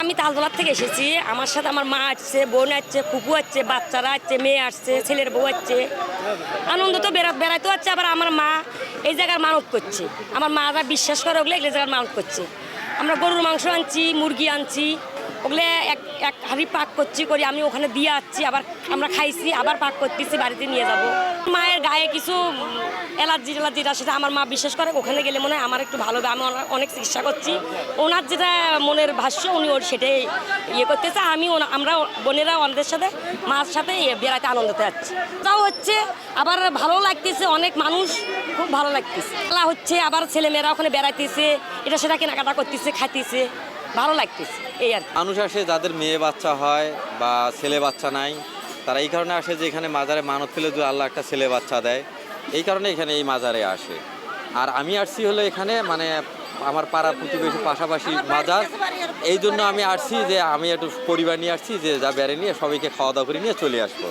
আমি তালতলার থেকে এসেছি। আমার সাথে আমার মা আসছে, বোন আসছে, ফুপু আসছে, বাচ্চারা আসছে, মেয়ে আসছে, ছেলের বউ আসছে। আনন্দ তো বেড়াইতে হচ্ছে। আবার আমার মা এই জায়গার মানত করছে। আমার মারা বিশ্বাস করে ওগুলো এই জায়গার মানত করছে। আমরা গরুর মাংস আনছি, মুরগি আনছি, ওগুলো এক এক হাঁড়ি পাক করছি করি, আমি ওখানে দিয়ে আসছি। আবার আমরা খাইছি, আবার পাক করতেছি, বাড়িতে নিয়ে যাব। মায়ের গায়ে কিছু অ্যালার্জি সেটা আমার মা বিশ্বাস করে ওখানে গেলে মনে হয় আমার একটু ভালো হবে। আমি অনেক চিকিৎসা করছি। ওনার যেটা মনের ভাষ্য উনি ওর সেটাই করতেছে। আমরা বোনেরা ওনাদের সাথে মার সাথে বেড়াতে আনন্দতে যাচ্ছি। তাও হচ্ছে আবার ভালো লাগতেছে, অনেক মানুষ খুব ভালো লাগতেছে। খেলা হচ্ছে, আবার ছেলেমেয়েরা ওখানে বেড়াইতেছে, এটা সেটা কেনাকাটা করতেছে, খাইতেছে, ভালো লাগতেছে এই আর কি। মানুষ আসে যাদের মেয়ে বাচ্চা হয় বা ছেলে বাচ্চা নাই, তারা এই কারণে আসে যে এখানে মাজারে মানত পেলে যদি আল্লাহ একটা ছেলে বাচ্চা দেয়, এই কারণে এখানে এই মাজারে আসে। আর আমি আসছি হলো এখানে মানে আমার পাড়া প্রতিবেশী পাশাপাশি মাজার, এই জন্য আমি আসছি যে আমি একটু পরিবার নিয়ে আসছি যে যা বেড়ে নিয়ে সবাইকে খাওয়া দাওয়া করে নিয়ে চলে আসবো।